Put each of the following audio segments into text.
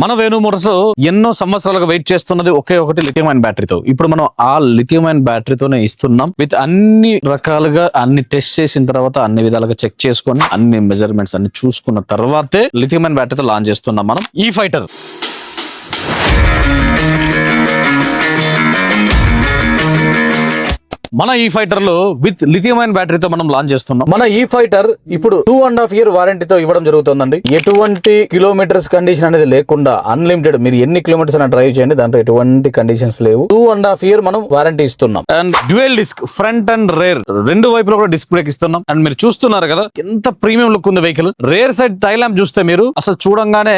మన వేణు మోటార్స్ ఎన్నో సంవత్సరాలుగా వెయిట్ చేస్తున్నది ఒకే ఒకటి లిథియం అయన్ బ్యాటరీతో. ఇప్పుడు మనం ఆ లిథియం అయన్ బ్యాటరీతోనే ఇస్తున్నాం. విత్ అన్ని రకాలుగా అన్ని టెస్ట్ చేసిన తర్వాత అన్ని విధాలుగా చెక్ చేసుకొని అన్ని మెజర్మెంట్స్ అన్ని చూసుకున్న తర్వాతే లిథియం అయన్ బ్యాటరీతో లాంచ్ చేస్తున్నాం మనం ఈ ఫైటర్. మన ఈ ఫైటర్ లో విత్ లిథియం అయన్ బ్యాటరీతో మనం లాంచ్ చేస్తున్నాం. మన ఈ ఫైటర్ ఇప్పుడు 2.5 year వారంటీతో ఇవ్వడం జరుగుతుందండి. ఎటువంటి కిలోమీటర్స్ కండిషన్ అనేది లేకుండా అన్లిమిటెడ్ మీరు ఎన్ని కిలోమీటర్స్ అయినా డ్రైవ్ చేయండి, దాంట్లో ఎటువంటి కండిషన్స్ లేవు. 2.5 year మనం వారంటీ ఇస్తున్నాం. And dual disc front and rear రెండు వైపులో కూడా డిస్క్ బ్రేక్ ఇస్తున్నాం. అండ్ మీరు చూస్తున్నారు కదా ఎంత ప్రీమియం లుక్ ఉంది vehicle. Rare side tail lamp చూస్తే మీరు అసలు చూడంగానే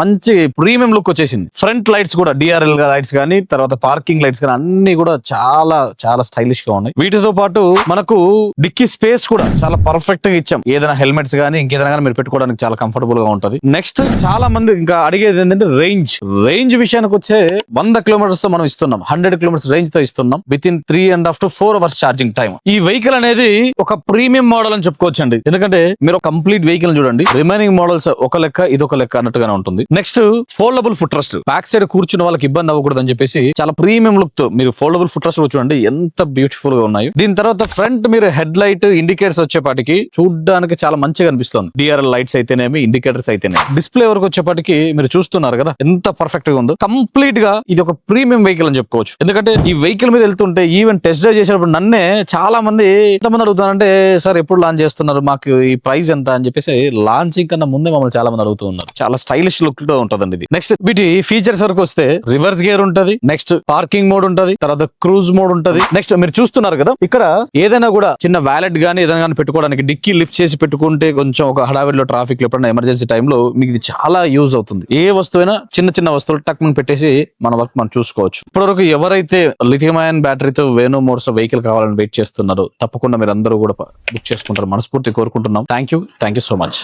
మంచి ప్రీమియం లుక్ వచ్చేసింది. ఫ్రంట్ లైట్స్ కూడా DRL లైట్స్ కానీ తర్వాత పార్కింగ్ లైట్స్ కానీ అన్ని కూడా చాలా చాలా స్టైలిష్ గా ఉన్నాయి. వీటితో పాటు మనకు డిక్కీ స్పేస్ కూడా చాలా పర్ఫెక్ట్ గా ఇచ్చాం. ఏదైనా హెల్మెట్స్ గానీ ఇంకేదైనా కానీ మీరు పెట్టుకోవడానికి చాలా కంఫర్టబుల్ గా ఉంటది. నెక్స్ట్ చాలా మంది ఇంకా అడిగేది ఏంటంటే రేంజ్ విషయానికి వచ్చే 100 kilometers తో మనం ఇస్తున్నాం. 100 kilometers రేంజ్ తో ఇస్తున్నాం. With in 3.5 to 4 hours charging time. ఈ వెహికల్ అనేది ఒక ప్రీమియం మోడల్ అని చెప్పుకోవచ్చు అండి. ఎందుకంటే మీరు కంప్లీట్ వెహికల్ చూడండి, రిమైనింగ్ మోడల్స్ ఒక లెక్క ఇదొక లెక్క అన్నట్టుగానే ఉంటుంది. Next foldable foot rest, back side కూర్చున్న వాళ్ళకి ఇబ్బంది అవ్వకూడదు అని చెప్పేసి చాలా ప్రీమియం లుక్ తో మీరు ఫోల్డబుల్ ఫుట్ రెస్ట్ చూడండి ఎంత బ్యూటిఫుల్ గా ఉన్నాయి. దీని తర్వాత ఫ్రంట్ మీరు హెడ్ లైట్ ఇండికేటర్స్ వచ్చేపాటికి చూడడానికి చాలా మంచిగా అనిపిస్తుంది. DRL లైట్స్ అయితేనేమి ఇండికేటర్స్ అయితేనే డిస్ప్లే వరకు వచ్చేపాటికి మీరు చూస్తున్నారు కదా ఎంత పర్ఫెక్ట్ గా ఉందో. కంప్లీట్ గా ఇది ఒక ప్రీమియం వెహికల్ అని చెప్పుకోవచ్చు. ఎందుకంటే ఈ వెహికల్ మీద వెళ్తుంటే ఈవెన్ టెస్ట్ డ్రైవ్ చేసేటప్పుడు నన్నే చాలా మంది ఎంతమంది అడుగుతారంటే సార్ ఎప్పుడు లాంచ్ చేస్తున్నారు, మాకు ఈ ప్రైస్ ఎంత అని చెప్పేసి లాంచింగ్ కన్నా ముందే మమ్మల్ని చాలా మంది అడుగుతూ ఉన్నారు. చాలా స్టైలిష్ లుక్ తో ఉంటదండి ఇది. నెక్స్ట్ వీటి ఫీచర్స్ వరకు వస్తే రివర్స్ గేర్ ఉంటది, నెక్స్ట్ పార్కింగ్ మోడ్ ఉంటది, తర్వాత క్రూజ్ మోడ్ ఉంటది. నెక్స్ట్ మీరు చూస్తున్నారు కదా ఇక్కడ ఏదైనా కూడా చిన్న వ్యాలెట్ గానీ ఏదైనా కానీ పెట్టుకోవడానికి డిక్కీ లిఫ్ట్ చేసి పెట్టుకుంటే కొంచెం ఒక హడావిడిలో ట్రాఫిక్ లో ఎప్పుడైనా ఎమర్జెన్సీ టైంలో మీకు ఇది చాలా యూజ్ అవుతుంది. ఏ వస్తువైనా చిన్న వస్తువులు టక్ మనం పెట్టేసి మన వర్క్ మనం చూసుకోవచ్చు. ఇప్పటివరకు ఎవరైతే లిథియం అయన్ బ్యాటరీతో వేణు మోటార్స్ వెహికల్ కావాలని వెయిట్ చేస్తున్నారో తప్పకుండా మీరు అందరూ కూడా బుక్ చేసుకుంటారు మనస్ఫూర్తి కోరుకుంటున్నాం. Thank you so much.